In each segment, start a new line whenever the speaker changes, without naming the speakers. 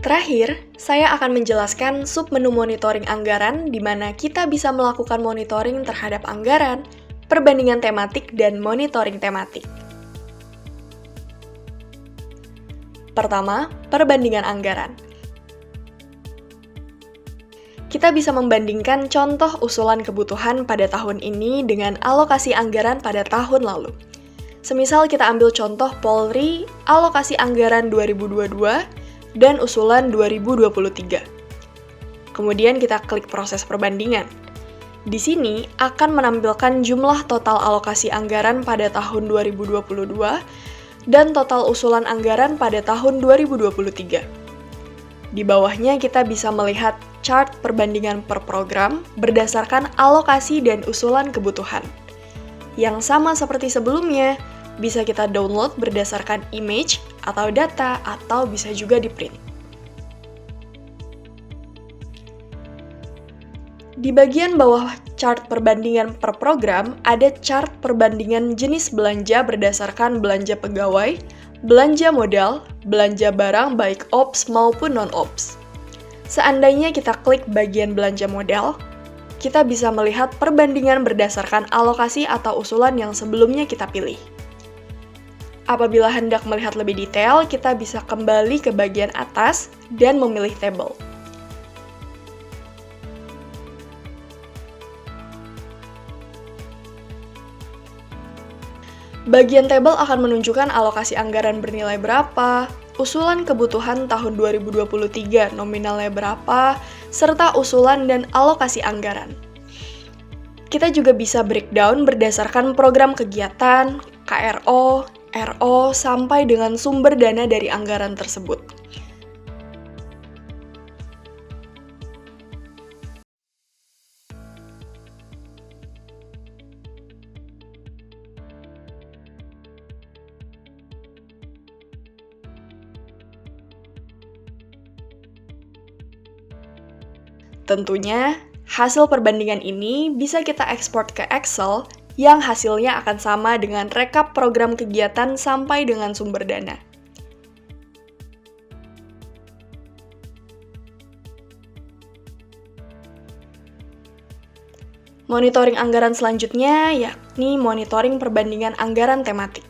Terakhir, saya akan menjelaskan submenu monitoring anggaran di mana kita bisa melakukan monitoring terhadap anggaran, perbandingan tematik, dan monitoring tematik. Pertama, perbandingan anggaran. Kita bisa membandingkan contoh usulan kebutuhan pada tahun ini dengan alokasi anggaran pada tahun lalu. Semisal kita ambil contoh Polri, alokasi anggaran 2022, dan usulan 2023. Kemudian kita klik proses perbandingan. Di sini akan menampilkan jumlah total alokasi anggaran pada tahun 2022 dan total usulan anggaran pada tahun 2023. Di bawahnya kita bisa melihat chart perbandingan per program berdasarkan alokasi dan usulan kebutuhan. Yang sama seperti sebelumnya, bisa kita download berdasarkan image atau data, atau bisa juga di-print. Di bagian bawah chart perbandingan per program, ada chart perbandingan jenis belanja berdasarkan belanja pegawai, belanja modal, belanja barang baik OPS maupun non-OPS. Seandainya kita klik bagian belanja modal, kita bisa melihat perbandingan berdasarkan alokasi atau usulan yang sebelumnya kita pilih. Apabila hendak melihat lebih detail, kita bisa kembali ke bagian atas dan memilih tabel. Bagian tabel akan menunjukkan alokasi anggaran bernilai berapa, usulan kebutuhan tahun 2023 nominalnya berapa, serta usulan dan alokasi anggaran. Kita juga bisa breakdown berdasarkan program kegiatan, KRO, RO, sampai dengan sumber dana dari anggaran tersebut. Tentunya, hasil perbandingan ini bisa kita ekspor ke Excel yang hasilnya akan sama dengan rekap program kegiatan sampai dengan sumber dana. Monitoring anggaran selanjutnya yakni monitoring perbandingan anggaran tematik.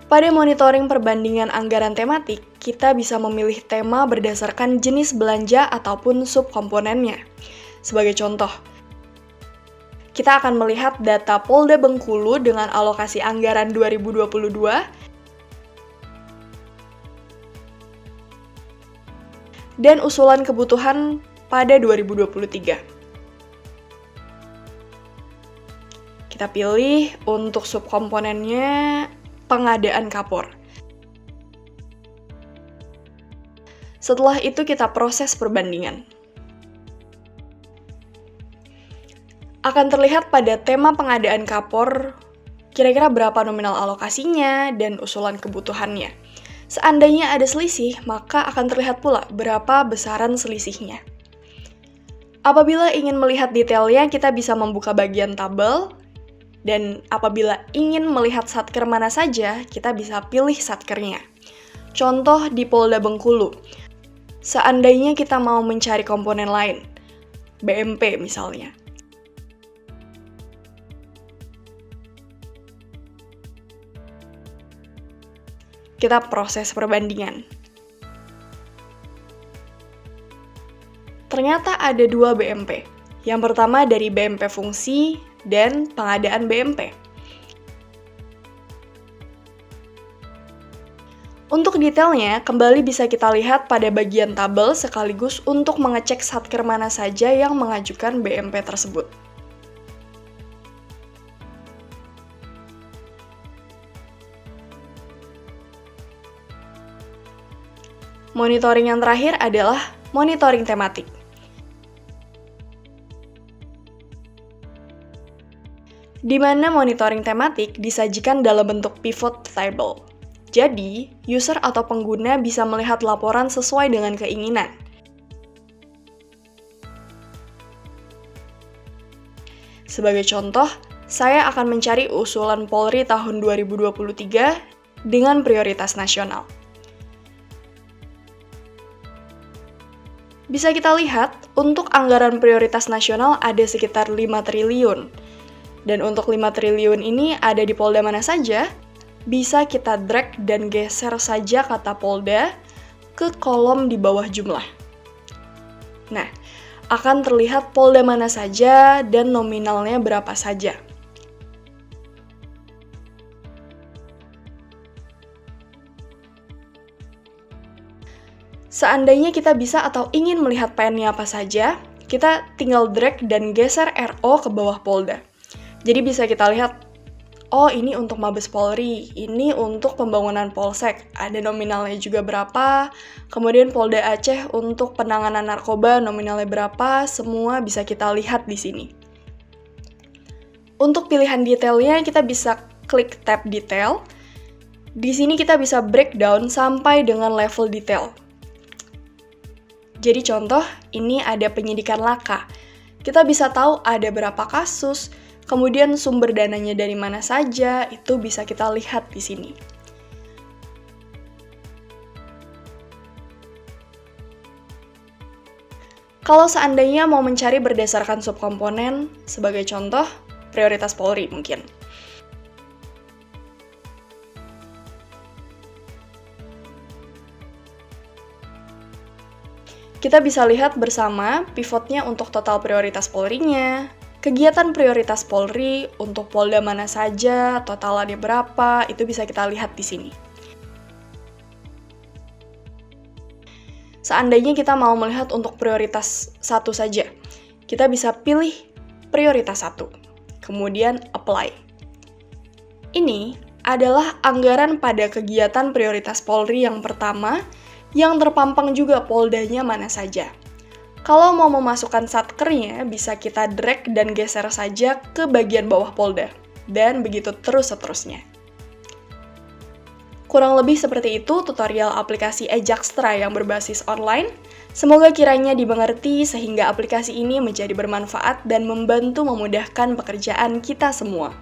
Pada monitoring perbandingan anggaran tematik, kita bisa memilih tema berdasarkan jenis belanja ataupun subkomponennya. Sebagai contoh, kita akan melihat data Polda Bengkulu dengan alokasi anggaran 2022 dan usulan kebutuhan pada 2023. Kita pilih untuk subkomponennya pengadaan kapor. Setelah itu kita proses perbandingan. Akan terlihat pada tema pengadaan kapor, kira-kira berapa nominal alokasinya dan usulan kebutuhannya. Seandainya ada selisih, maka akan terlihat pula berapa besaran selisihnya. Apabila ingin melihat detailnya, kita bisa membuka bagian tabel, dan apabila ingin melihat satker mana saja, kita bisa pilih satkernya. Contoh di Polda Bengkulu, seandainya kita mau mencari komponen lain, BMP misalnya. Kita proses perbandingan. Ternyata ada dua BMP. Yang pertama dari BMP fungsi dan pengadaan BMP. Untuk detailnya, kembali bisa kita lihat pada bagian tabel sekaligus untuk mengecek satker mana saja yang mengajukan BMP tersebut. Monitoring yang terakhir adalah monitoring tematik. Di mana monitoring tematik disajikan dalam bentuk pivot table. Jadi, user atau pengguna bisa melihat laporan sesuai dengan keinginan. Sebagai contoh, saya akan mencari usulan Polri tahun 2023 dengan prioritas nasional. Bisa kita lihat, untuk anggaran prioritas nasional ada sekitar 5 triliun. Dan untuk 5 triliun ini ada di polda mana saja? Bisa kita drag dan geser saja kata polda ke kolom di bawah jumlah. Nah, akan terlihat polda mana saja dan nominalnya berapa saja. Seandainya kita bisa atau ingin melihat PN-nya apa saja, kita tinggal drag dan geser RO ke bawah polda. Jadi bisa kita lihat, oh ini untuk Mabes Polri, ini untuk pembangunan Polsek, ada nominalnya juga berapa, kemudian Polda Aceh untuk penanganan narkoba nominalnya berapa, semua bisa kita lihat di sini. Untuk pilihan detailnya kita bisa klik tab detail. Di sini kita bisa breakdown sampai dengan level detail. Jadi contoh, ini ada penyidikan laka. Kita bisa tahu ada berapa kasus, kemudian sumber dananya dari mana saja, itu bisa kita lihat di sini. Kalau seandainya mau mencari berdasarkan subkomponen, sebagai contoh, prioritas Polri mungkin. Kita bisa lihat bersama pivotnya untuk total prioritas Polri-nya, kegiatan prioritas Polri, untuk polda mana saja, totalannya berapa, itu bisa kita lihat di sini. Seandainya kita mau melihat untuk prioritas satu saja, kita bisa pilih prioritas 1, kemudian apply. Ini adalah anggaran pada kegiatan prioritas Polri yang pertama, yang terpampang juga poldanya mana saja. Kalau mau memasukkan satkernya, bisa kita drag dan geser saja ke bagian bawah polda, dan begitu terus seterusnya. Kurang lebih seperti itu tutorial aplikasi Ejakstra yang berbasis online. Semoga kiranya dimengerti sehingga aplikasi ini menjadi bermanfaat dan membantu memudahkan pekerjaan kita semua.